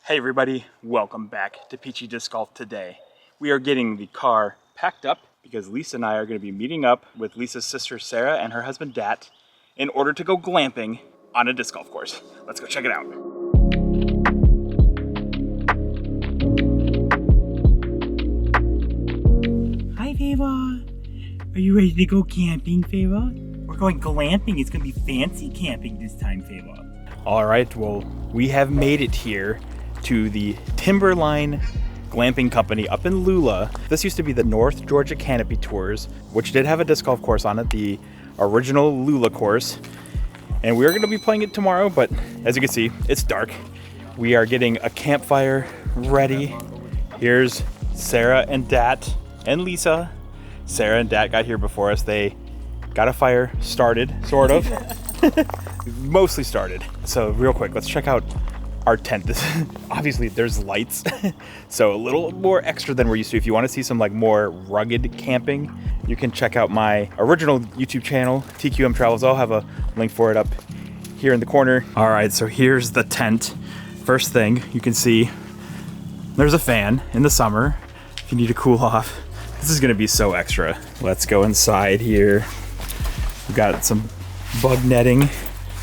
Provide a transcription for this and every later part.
Hey everybody, welcome back to Peachy Disc Golf today. We are getting the car packed up because Lisa and I are going to be meeting up with Lisa's sister Sarah and her husband Dat in order to go glamping on a disc golf course. Let's go check it out. Hi Fava, are you ready to go camping, Fava? We're going glamping. It's going to be fancy camping this time, Fava. Alright, well, we have made it here to the Timberline Gamping Company up in Lula. This used to be the North Georgia Canopy Tours, which did have a disc golf course on it, the original Lula course. And we're going to be playing it tomorrow, but as you can see, it's dark. We are getting a campfire ready. Here's Sarah and Dat and Lisa. Sarah and Dat got here before us. They got a fire started, sort of. Mostly started. So real quick, let's check out our tent. Obviously there's lights, so a little more extra than we're used to. If you want to see some like more rugged camping, you can check out my original YouTube channel, TQM Travels. I'll have a link for it up here in the corner. All right, so here's the tent. First thing you can see, there's a fan in the summer if you need to cool off. This is gonna be so extra. Let's go inside here. We've got some bug netting,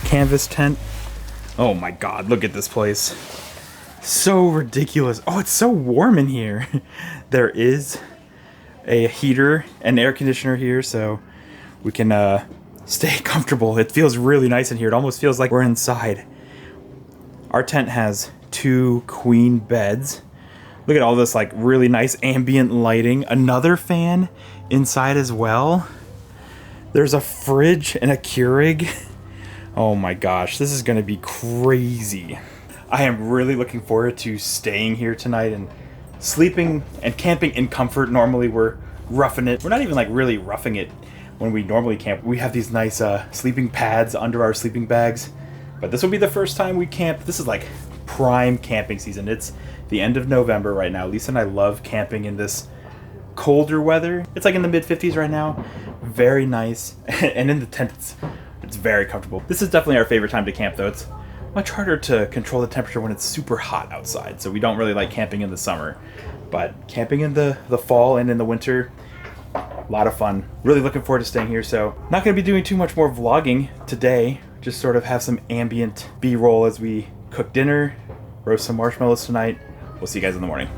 canvas tent. Oh my god, look at this place. So ridiculous. Oh, it's so warm in here. There is a heater and air conditioner here, so we can stay comfortable. It feels really nice in here. It almost feels like we're inside. Our tent has 2 queen beds. Look at all this like really nice ambient lighting. Another fan inside as well. There's a fridge and a Keurig. Oh my gosh, this is gonna be crazy. I am really looking forward to staying here tonight and sleeping and camping in comfort. Normally we're roughing it. We're not even like really roughing it when we normally camp. We have these nice sleeping pads under our sleeping bags. But this will be the first time we camp. This is like prime camping season. It's the end of November right now. Lisa and I love camping in this colder weather. It's like in the mid-50s right now. Very nice. And in the tent it's very comfortable. This is definitely our favorite time to camp though. It's much harder to control the temperature when it's super hot outside, so we don't really like camping in the summer. But camping in the fall and in the winter, a lot of fun. Really looking forward to staying here, so not gonna be doing too much more vlogging today. Just sort of have some ambient B-roll as we cook dinner, roast some marshmallows tonight. We'll see you guys in the morning.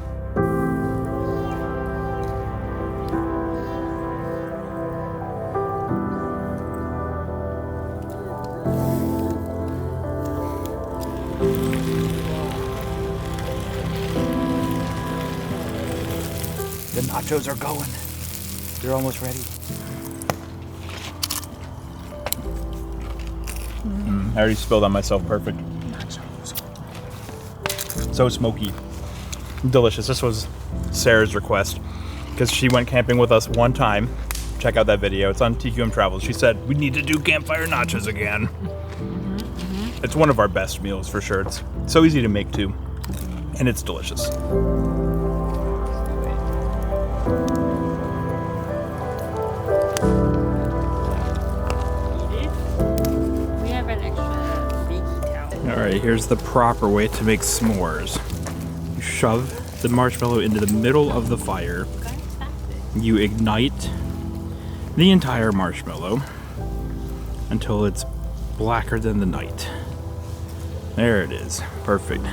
The nachos are going. They're almost ready. I already spilled on myself. Perfect. So smoky. Delicious. This was Sarah's request because she went camping with us one time. Check out that video. It's on TQM Travels. She said, we need to do campfire nachos again. It's one of our best meals for sure. It's so easy to make too. And it's delicious. Alright, here's the proper way to make s'mores. You shove the marshmallow into the middle of the fire. You ignite the entire marshmallow until it's blacker than the night. There it is. Perfect.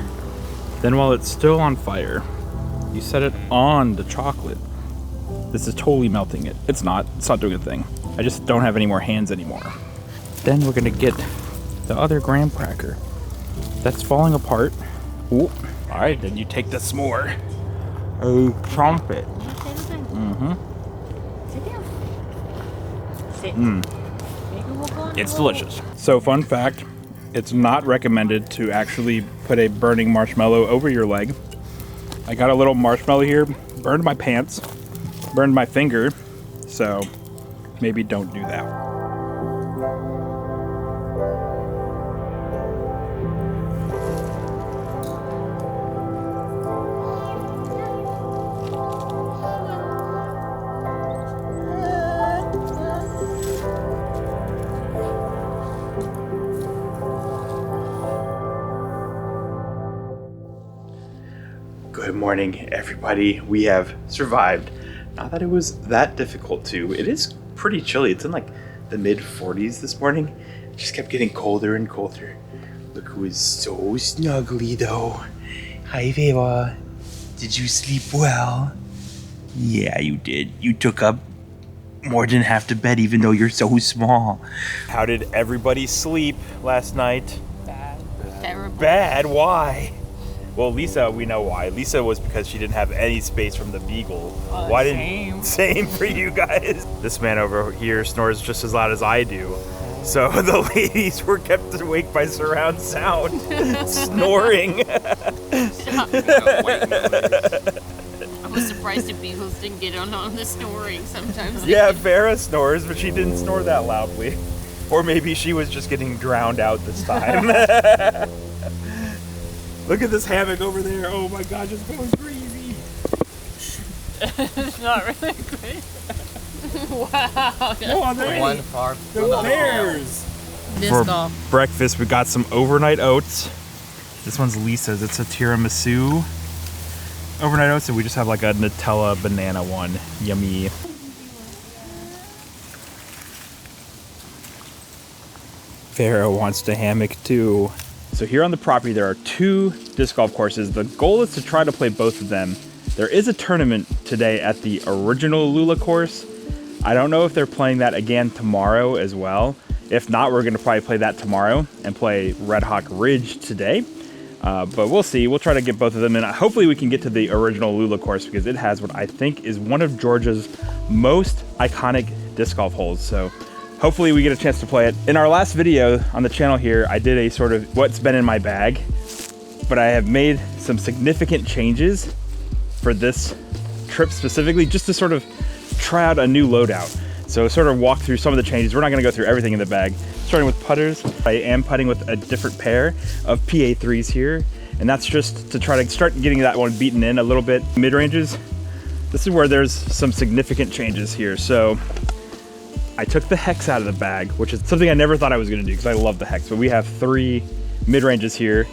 Then while it's still on fire, you set it on the chocolate. This is totally melting it. It's not doing a thing. I just don't have any more hands anymore. Then we're gonna get the other graham cracker. That's falling apart. Ooh. All right, then you take the s'more. Oh, chomp it. It's delicious. So fun fact, it's not recommended to actually put a burning marshmallow over your leg. I got a little marshmallow here, burned my pants, burned my finger, so maybe don't do that. Good morning, everybody. We have survived. Not that it was that difficult to. It is pretty chilly. It's in like the mid 40s this morning. It just kept getting colder and colder. Look who is so snuggly though. Hi, Veva. Did you sleep well? Yeah, you did. You took up more than half the bed even though you're so small. How did everybody sleep last night? Bad. Terrible. Bad? Why? Well, Lisa, we know why. Lisa was because she didn't have any space from the beagle. Why didn't? Same for you guys. This man over here snores just as loud as I do. So the ladies were kept awake by surround sound, snoring. I was surprised the beagles didn't get on the snoring sometimes. Yeah, Vera snores, but she didn't snore that loudly. Or maybe she was just getting drowned out this time. Look at this hammock over there. Oh my God, just going crazy. It's not really great. Wow. Oh, One part. The bears. For golf. Breakfast, we got some overnight oats. This one's Lisa's. It's a tiramisu overnight oats, and we just have like a Nutella banana one. Yummy. Farrah wants to hammock too. So here on the property, there are 2 disc golf courses. The goal is to try to play both of them. There is a tournament today at the original Lula course. I don't know if they're playing that again tomorrow as well. If not, we're gonna probably play that tomorrow and play Red Hawk Ridge today. But we'll see. We'll try to get both of them in. Hopefully we can get to the original Lula course because it has what I think is one of Georgia's most iconic disc golf holes. So hopefully we get a chance to play it. In our last video on the channel here, I did a sort of what's been in my bag, but I have made some significant changes for this trip specifically just to sort of try out a new loadout. So sort of walk through some of the changes. We're not gonna go through everything in the bag. Starting with putters, I am putting with a different pair of PA3s here, and that's just to try to start getting that one beaten in a little bit. Mid-ranges, this is where there's some significant changes here. So I took the hex out of the bag, which is something I never thought I was gonna do because I love the hex, but we have 3 mid-ranges here.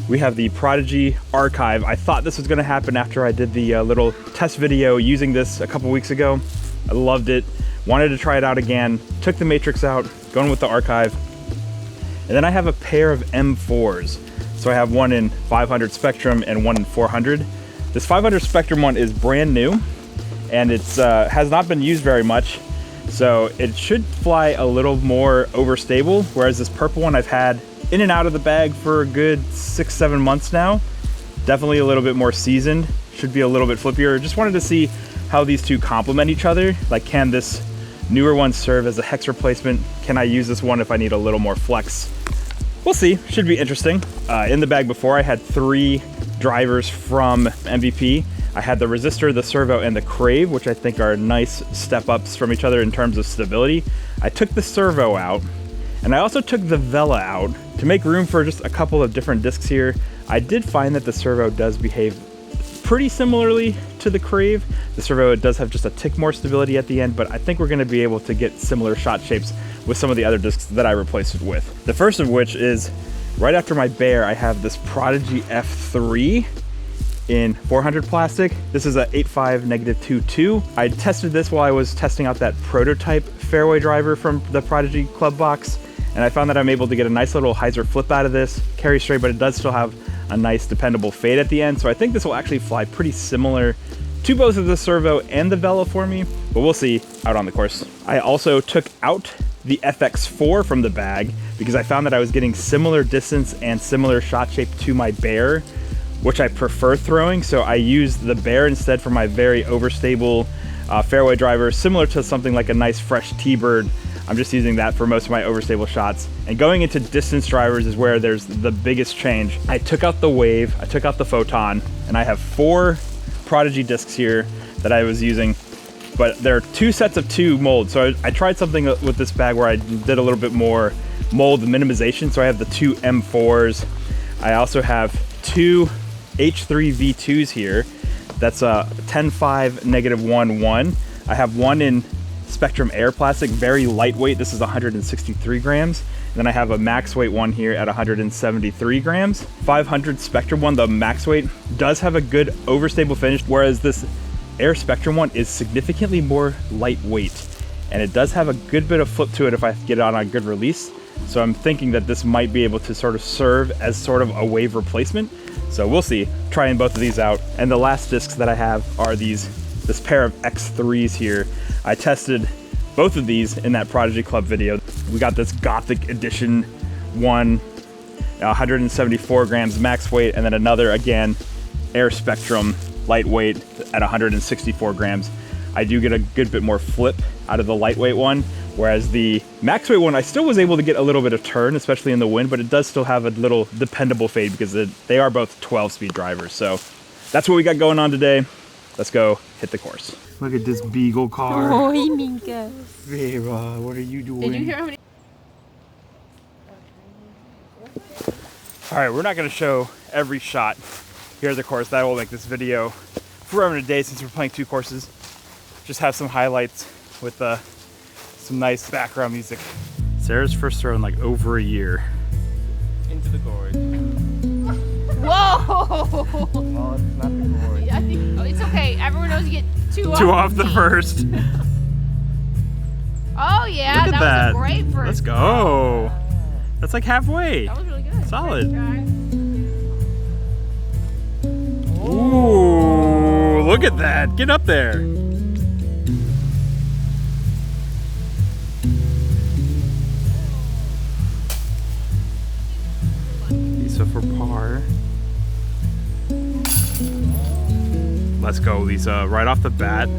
We have the Prodigy Archive. I thought this was gonna happen after I did the little test video using this a couple weeks ago. I loved it, wanted to try it out again, took the Matrix out, going with the Archive. And then I have a pair of M4s. So I have one in 500 Spectrum and one in 400. This 500 Spectrum one is brand new, and it's has not been used very much. So it should fly a little more overstable, whereas this purple one I've had in and out of the bag for a good 6-7 months now. Definitely a little bit more seasoned, should be a little bit flippier. Just wanted to see how these two complement each other. Like, can this newer one serve as a hex replacement? Can I use this one if I need a little more flex? We'll see, should be interesting. In the bag before, I had 3 drivers from MVP. I had the Resistor, the Servo, and the Crave, which I think are nice step-ups from each other in terms of stability. I took the Servo out, and I also took the Vela out to make room for just a couple of different discs here. I did find that the Servo does behave pretty similarly to the Crave. The Servo does have just a tick more stability at the end, but I think we're gonna be able to get similar shot shapes with some of the other discs that I replaced it with. The first of which is, right after my Bear, I have this Prodigy F3 in 400 plastic. This is a 8.5 -22. I tested this while I was testing out that prototype fairway driver from the Prodigy club box, and I found that I'm able to get a nice little hyzer flip out of this, carry straight, but it does still have a nice dependable fade at the end. So I think this will actually fly pretty similar to both of the Servo and the Vela for me, but we'll see out on the course. I also took out the FX4 from the bag because I found that I was getting similar distance and similar shot shape to my Bear, which I prefer throwing. So I used the Bear instead for my very overstable fairway driver, similar to something like a nice fresh T-Bird. I'm just using that for most of my overstable shots. And going into distance drivers is where there's the biggest change. I took out the Wave, I took out the Photon, and I have 4 Prodigy discs here that I was using, but there are 2 sets of 2 molds. So I tried something with this bag where I did a little bit more mold minimization. So I have the 2 M4s. I also have 2 H3 V2s here. That's a 10.5 -1.1. I have one in Spectrum Air plastic, very lightweight. This is 163 grams. Then I have a max weight one here at 173 grams. 500 Spectrum one, the max weight, does have a good overstable finish, whereas this Air Spectrum one is significantly more lightweight. And it does have a good bit of flip to it if I get it on a good release. So I'm thinking that this might be able to sort of serve as sort of a wave replacement. So we'll see, trying both of these out. And the last discs that I have are this pair of X3s here. I tested both of these in that Prodigy Club video. We got this Gothic Edition one, 174 grams max weight, and then another, again, Air Spectrum lightweight at 164 grams. I do get a good bit more flip out of the lightweight one, whereas the max weight one, I still was able to get a little bit of turn, especially in the wind, but it does still have a little dependable fade because they are both 12-speed drivers. So that's what we got going on today. Let's go hit the course. Look at this beagle car. Oh, Minka. Vera, what are you doing? Did you hear how many? All right, we're not gonna show every shot here at the course. That will make this video forever and a day since we're playing 2 courses. Just have some highlights with some nice background music. Sarah's first throw in like over a year. Into the gorge. Whoa! Well, it's not the gorge. I think it's okay. Everyone knows you get 2 off. 2 off the first. Oh yeah, Look at that was a great first. Let's go. That's like halfway. That was really good. Solid. Great try. Ooh, look at that. Get up there. Lisa for par. Let's go, Lisa. Right off the bat.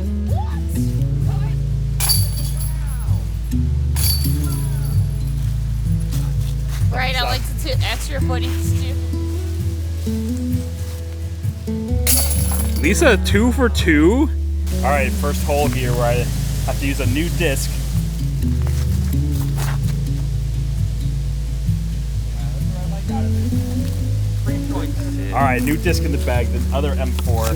Right, I like to do extra footies too. Lisa, 2 for 2. All right, first hole here where I have to use a new disc. All right, new disc in the bag, the other M4.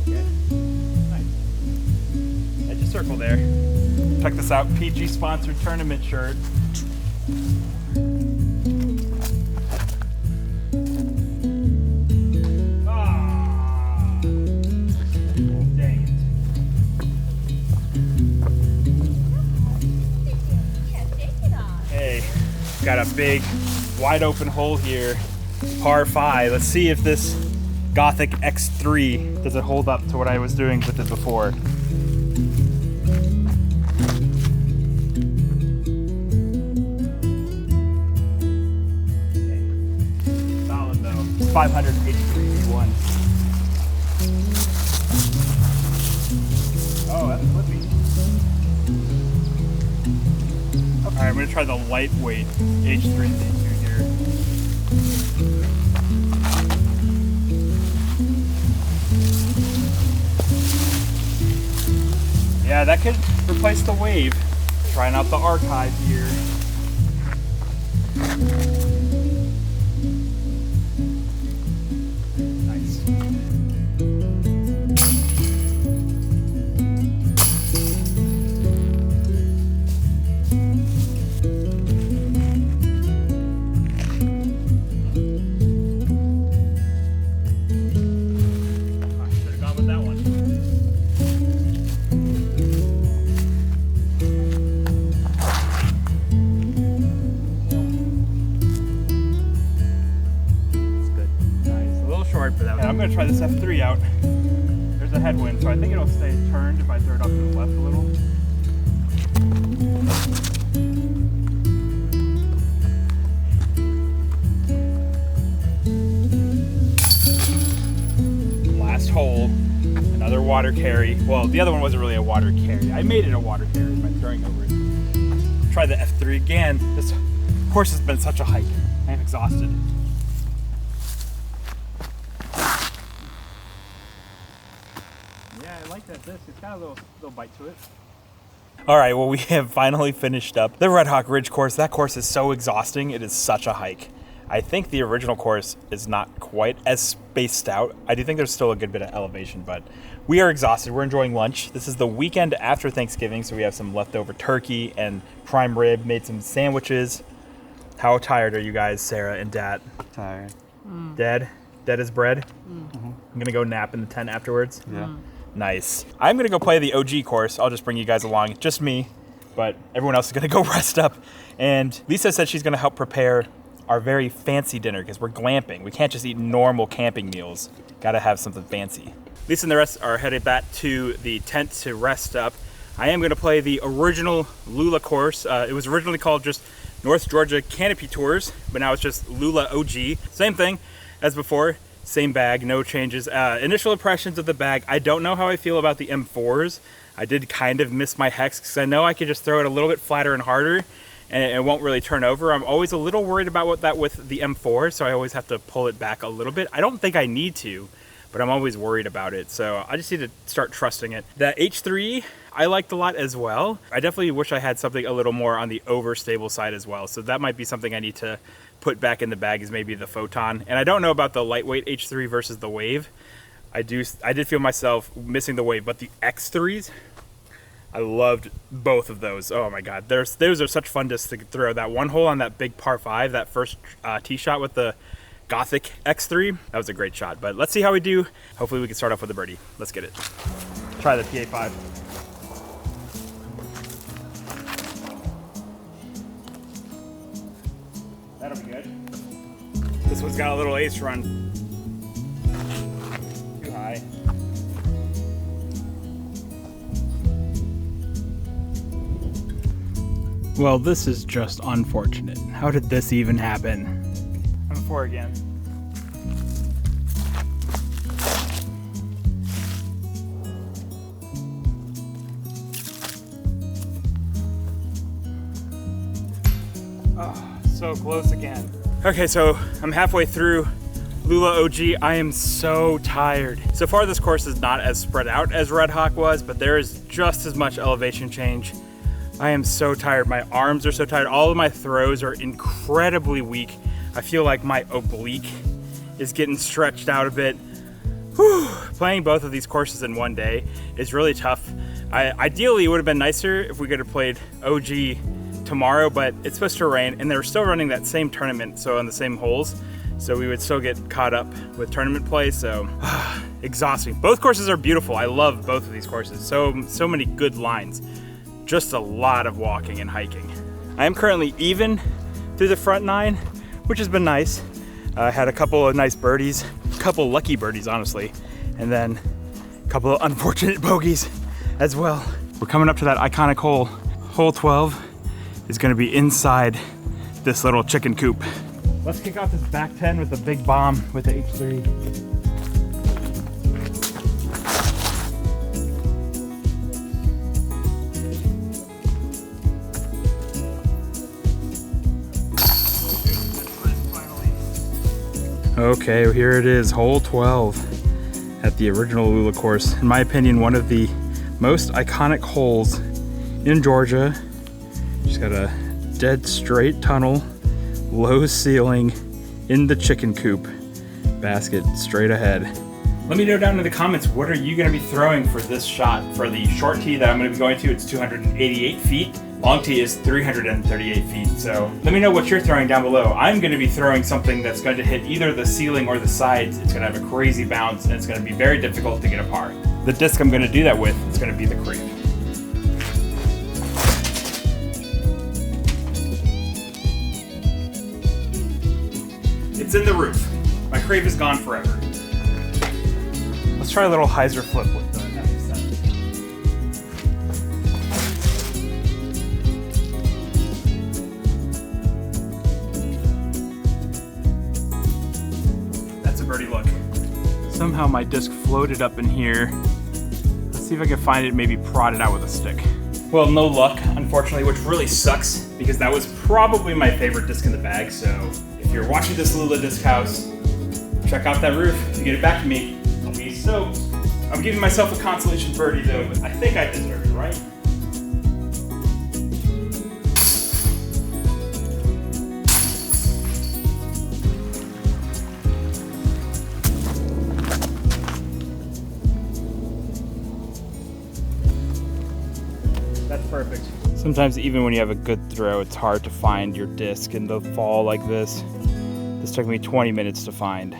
Okay, nice. Edge of circle there. Check this out, Peachy sponsored tournament shirt. Ah, dang it. Hey, got a big, wide open hole here, par 5. Let's see if this Gothic X3 does it hold up to what I was doing with it before. Solid though. 583 V1. Oh, that's flippy. Alright, I'm gonna try the lightweight H3 V2 here. Yeah, that could replace the wave. Trying out the archive here. Nice. I'm going to try this F3 out. There's a headwind, so I think it'll stay turned if I throw it off to the left a little. Last hole, another water carry. Well, the other one wasn't really a water carry. I made it a water carry by throwing over it. Try the F3 again. This course has been such a hike. I am exhausted. I like that disc. It's got a little bite to it. All right, well, we have finally finished up the Red Hawk Ridge course. That course is so exhausting. It is such a hike. I think the original course is not quite as spaced out. I do think there's still a good bit of elevation, but we are exhausted. We're enjoying lunch. This is the weekend after Thanksgiving, so we have some leftover turkey and prime rib, made some sandwiches. How tired are you guys, Sarah and Dad? Tired. Dead as bread? I'm gonna go nap in the tent afterwards. Yeah. Nice. I'm gonna go play the OG course. I'll just bring you guys along, just me, but everyone else is gonna go rest up. And Lisa said she's gonna help prepare our very fancy dinner because we're glamping. We can't just eat normal camping meals. Gotta have something fancy. Lisa and the rest are headed back to the tent to rest up. I am gonna play the original Lula course. It was originally called just North Georgia Canopy Tours, but now it's just Lula O.G. Same thing as before, same bag, no changes. Initial impressions of the bag, I don't know how I feel about the M4s. I did kind of miss my hex because I know I could just throw it a little bit flatter and harder and it won't really turn over. I'm always a little worried about that with the M4, so I always have to pull it back a little bit. I don't think I need to, but I'm always worried about it, so I just need to start trusting it. The H3, I liked a lot as well. I definitely wish I had something a little more on the overstable side as well, so that might be something I need to put back in the bag, is maybe the Photon. And I don't know about the lightweight H3 versus the Wave. I did feel myself missing the Wave, but the X3s, I loved both of those. Oh my God, those are such fun discs to throw. That one hole on that big par 5, that first tee shot with the Gothic X3, that was a great shot. But let's see how we do. Hopefully we can start off with a birdie. Let's get it. Try the PA5. That'll be good. This one's got a little ace run. Too high. Well, this is just unfortunate. How did this even happen? I'm a 4 again. Oh, so close again. Okay, so I'm halfway through Lula O.G. I am so tired. So far this course is not as spread out as Red Hawk was, but there is just as much elevation change. I am so tired. My arms are so tired. All of my throws are incredibly weak. I feel like my oblique is getting stretched out a bit. Whew. Playing both of these courses in one day is really tough. Ideally, it would have been nicer if we could have played OG tomorrow, but it's supposed to rain and they're still running that same tournament, so on the same holes. So we would still get caught up with tournament play, so exhausting. Both courses are beautiful. I love both of these courses. So many good lines. Just a lot of walking and hiking. I am currently even through the front 9, which has been nice. I had a couple of nice birdies, a couple lucky birdies, honestly, and then a couple of unfortunate bogeys as well. We're coming up to that iconic hole. Hole 12 is gonna be inside this little chicken coop. Let's kick off this back 10 with the big bomb with the H3. Okay, here it is, hole 12 at the original Lula course. In my opinion, one of the most iconic holes in Georgia. Just got a dead straight tunnel, low ceiling, in the chicken coop, basket straight ahead. Let me know down in the comments, what are you gonna be throwing for this shot? For the short tee that I'm gonna be going to, it's 288 feet. Long tee is 338 feet, so let me know what you're throwing down below. I'm going to be throwing something that's going to hit either the ceiling or the sides. It's going to have a crazy bounce, and it's going to be very difficult to get a par. The disc I'm going to do that with is going to be the Crave. It's in the roof. My Crave is gone forever. Let's try a little hyzer flip with the F7. Birdie look. Somehow my disc floated up in here. Let's see if I can find it, maybe prod it out with a stick. Well, no luck, unfortunately, which really sucks because that was probably my favorite disc in the bag. So if you're watching this Lula Disc House, check out that roof to get it back to me. I'll be stoked. I'm giving myself a consolation birdie though, but I think I deserve it, right? Sometimes even when you have a good throw, it's hard to find your disc in the fall like this. This took me 20 minutes to find.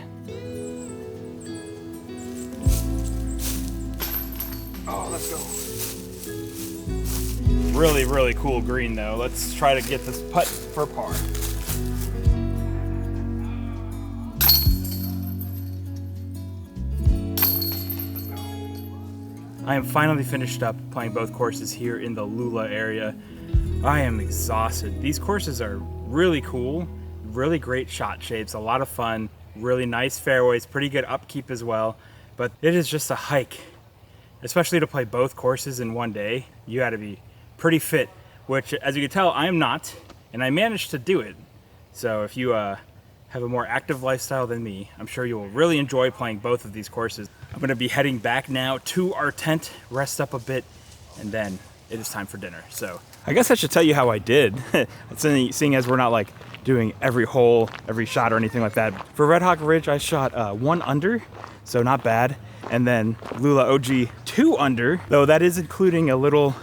Oh, let's go. Really, really cool green though. Let's try to get this putt for par. I am finally finished up playing both courses here in the Lula area. I am exhausted. These courses are really cool, really great shot shapes, a lot of fun, really nice fairways, pretty good upkeep as well, but it is just a hike. Especially to play both courses in one day, you gotta be pretty fit, which as you can tell, I am not, and I managed to do it. So if you have a more active lifestyle than me, I'm sure you will really enjoy playing both of these courses. I'm gonna be heading back now to our tent, rest up a bit, and then it is time for dinner. So I guess I should tell you how I did. Seeing as we're not like doing every hole, every shot or anything like that. For Red Hawk Ridge, I shot 1 under, so not bad. And then Lula O.G 2 under, though that is including a little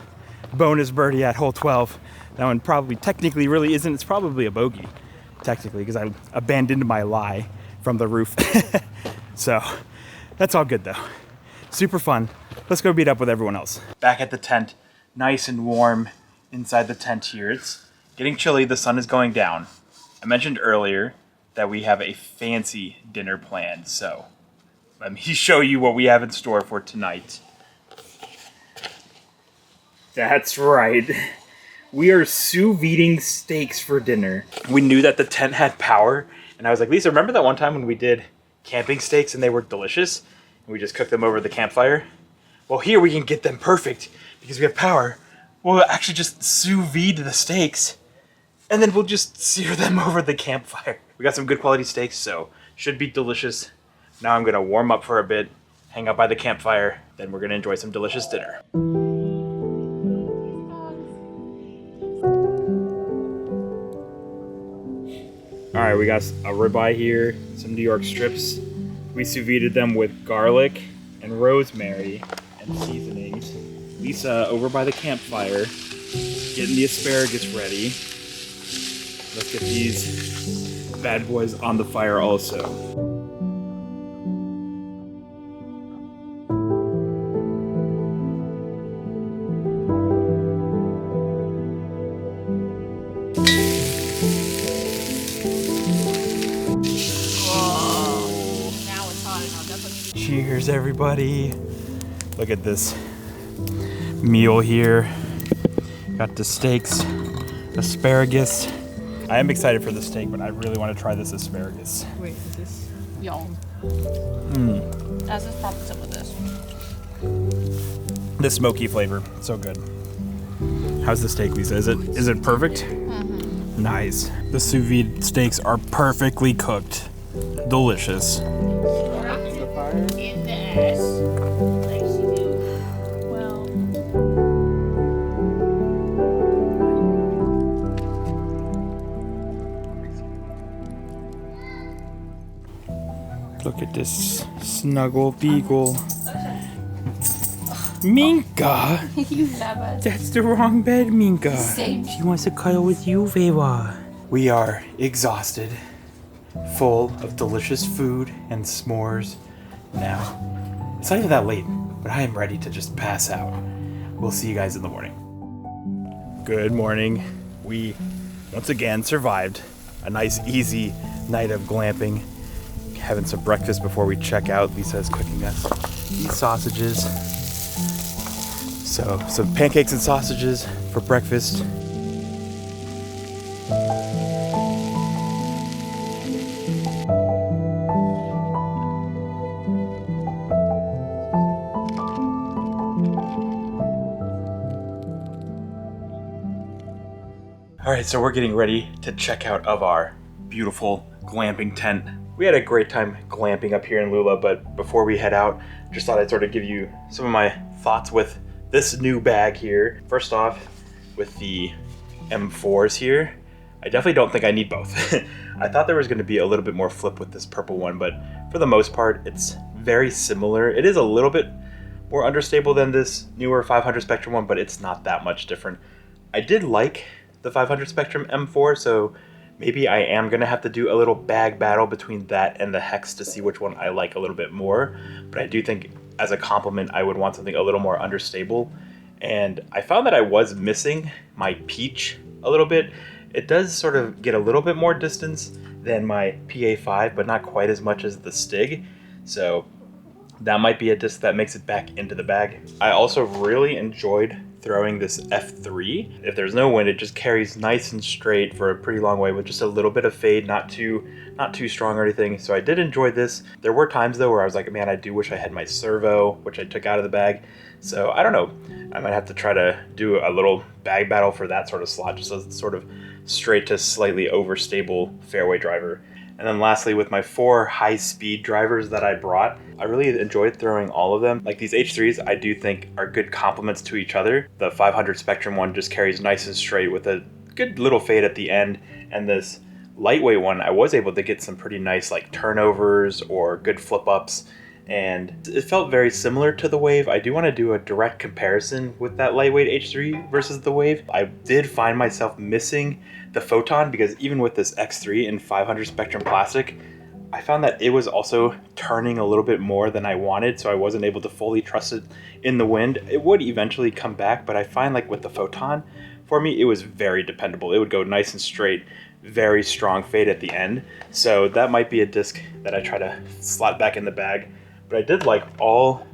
bonus birdie at hole 12. That one probably technically really isn't, it's probably a bogey, technically, because I abandoned my lie from the roof. So that's all good though. Super fun. Let's go meet up with everyone else. Back at the tent, nice and warm inside the tent here. It's getting chilly, the sun is going down. I mentioned earlier that we have a fancy dinner planned, so let me show you what we have in store for tonight. That's right. We are sous videing steaks for dinner. We knew that the tent had power, and I was like, Lisa, remember that one time when we did camping steaks and they were delicious? And we just cooked them over the campfire? Well, here we can get them perfect because we have power. We'll actually just sous vide the steaks, and then we'll just sear them over the campfire. We got some good quality steaks, so should be delicious. Now I'm gonna warm up for a bit, hang out by the campfire, then we're gonna enjoy some delicious dinner. All right, we got a ribeye here, some New York strips. We sous vide'd them with garlic and rosemary and seasonings. Lisa over by the campfire, getting the asparagus ready. Let's get these bad boys on the fire also. Cheers, everybody. Look at this meal here. Got the steaks, asparagus. I am excited for the steak, but I really want to try this asparagus. Wait, is this y'all? As is probably some of this. The smoky flavor, so good. How's the steak, Lisa? Is it perfect? Mm-hmm. Nice. The sous vide steaks are perfectly cooked. Delicious. In the ass. Like she do. Well. Look at this snuggle beagle. Minka! You love us. That's the wrong bed, Minka. Same. She wants to cuddle with you, Veva. We are exhausted, full of delicious food and s'mores. Now, it's not even that late, but I am ready to just pass out. We'll see you guys in the morning. Good morning. We, once again, survived a nice, easy night of glamping. Having some breakfast before we check out. Lisa's cooking us these sausages. So, some pancakes and sausages for breakfast. All right, so we're getting ready to check out of our beautiful glamping tent. We had a great time glamping up here in Lula, but before we head out, just thought I'd sort of give you some of my thoughts with this new bag here. First off, with the M4s here, I definitely don't think I need both. I thought there was gonna be a little bit more flip with this purple one, but for the most part, it's very similar. It is a little bit more understable than this newer 500 Spectrum one, but it's not that much different. I did like the 500 Spectrum M4, so maybe I am gonna have to do a little bag battle between that and the Hex to see which one I like a little bit more. But I do think as a compliment, I would want something a little more understable. And I found that I was missing my Peach a little bit. It does sort of get a little bit more distance than my PA5, but not quite as much as the Stig. So that might be a disc that makes it back into the bag. I also really enjoyed throwing this F3. If there's no wind, it just carries nice and straight for a pretty long way with just a little bit of fade, not too strong or anything. So I did enjoy this. There were times though where I was like, man, I do wish I had my servo, which I took out of the bag. So I don't know, I might have to try to do a little bag battle for that sort of slot, just as sort of straight to slightly overstable fairway driver. And then lastly, with my 4 high-speed drivers that I brought, I really enjoyed throwing all of them. Like these H3s, I do think are good complements to each other. The 500 Spectrum one just carries nice and straight with a good little fade at the end. And this lightweight one, I was able to get some pretty nice like turnovers or good flip-ups. And it felt very similar to the Wave. I do want to do a direct comparison with that lightweight H3 versus the Wave. I did find myself missing the Photon because even with this X3 in 500 Spectrum plastic, I found that it was also turning a little bit more than I wanted, so I wasn't able to fully trust it in the wind. It would eventually come back, but I find like with the Photon, for me, it was very dependable. It would go nice and straight, very strong fade at the end. So that might be a disc that I try to slot back in the bag. But I did like all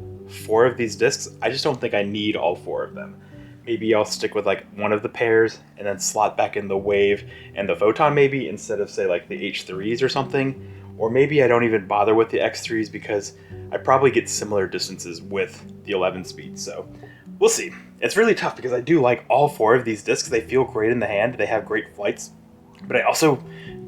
4 of these discs. I just don't think I need all 4 of them. Maybe I'll stick with like one of the pairs and then slot back in the Wave and the Photon maybe instead of say like the H3s or something. Or maybe I don't even bother with the X3s because I probably get similar distances with the 11 speed. So we'll see. It's really tough because I do like all 4 of these discs. They feel great in the hand. They have great flights. But I also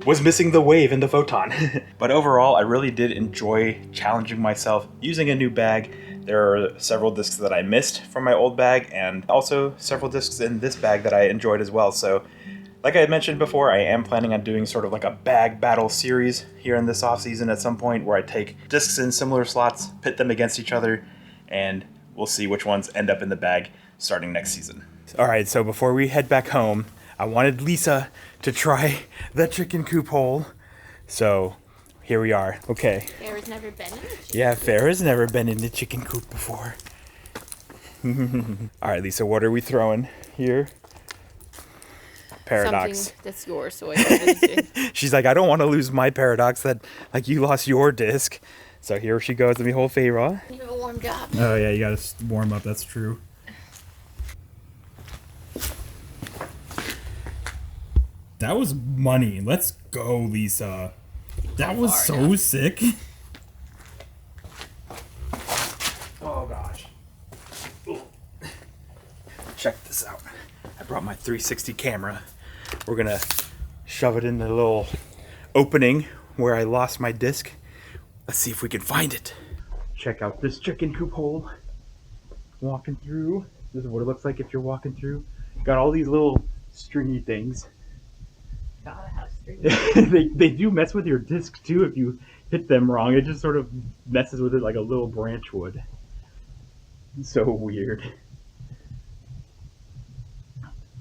was missing the Wave and the Photon. But overall, I really did enjoy challenging myself using a new bag. There are several discs that I missed from my old bag and also several discs in this bag that I enjoyed as well. So like I had mentioned before, I am planning on doing sort of like a bag battle series here in this off season at some point where I take discs in similar slots, pit them against each other, and we'll see which ones end up in the bag starting next season. All right, so before we head back home, I wanted Lisa to try the chicken coop hole. So here we are. Okay. Farrah's never been in it. Yeah, Farrah's never been in the chicken coop before. All right, Lisa, what are we throwing here? Paradox. Something that's yours, so I don't She's like, I don't want to lose my Paradox that like you lost your disc. So here she goes. Let me hold Farrah. You haven't warmed up. Oh yeah, you gotta warm up. That's true. That was money. Let's go, Lisa. That was so sick. Oh gosh. Ooh. Check this out. I brought my 360 camera. We're gonna shove it in the little opening where I lost my disc. Let's see if we can find it. Check out this chicken coop hole. Walking through. This is what it looks like if you're walking through. Got all these little stringy things. Gotta have string. they do mess with your disc too if you hit them wrong. It just sort of messes with it like a little branch would. So weird.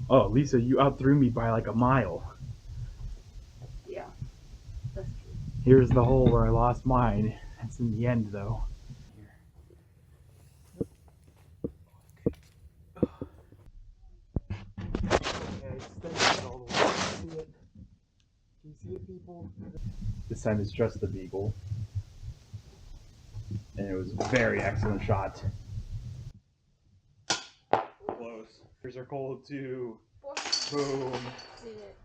Oh, Lisa, you outthrew me by like a mile. Yeah, that's true. Here's the hole where I lost mine. That's in the end, though. This time it's just the Beagle. And it was a very excellent shot. Close. Here's our cold too. Boom.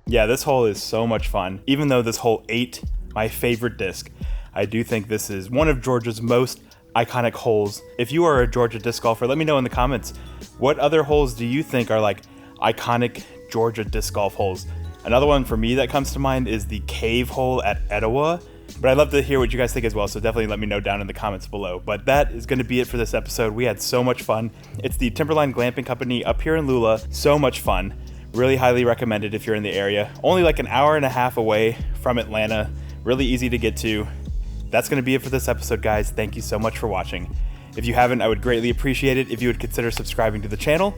Yeah, this hole is so much fun. Even though this hole ate my favorite disc, I do think this is one of Georgia's most iconic holes. If you are a Georgia disc golfer, let me know in the comments. What other holes do you think are like iconic Georgia disc golf holes? Another one for me that comes to mind is the cave hole at Etowah. But I'd love to hear what you guys think as well, so definitely let me know down in the comments below. But that is going to be it for this episode. We had so much fun. It's the Timberline Gamping Company up here in Lula. So much fun. Really highly recommended if you're in the area. Only like an hour and a half away from Atlanta. Really easy to get to. That's going to be it for this episode, guys. Thank you so much for watching. If you haven't, I would greatly appreciate it if you would consider subscribing to the channel.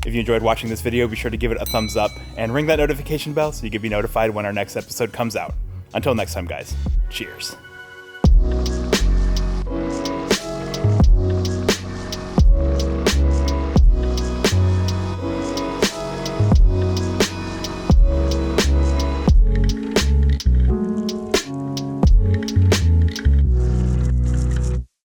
If you enjoyed watching this video, be sure to give it a thumbs up and ring that notification bell so you can be notified when our next episode comes out. Until next time, guys, cheers.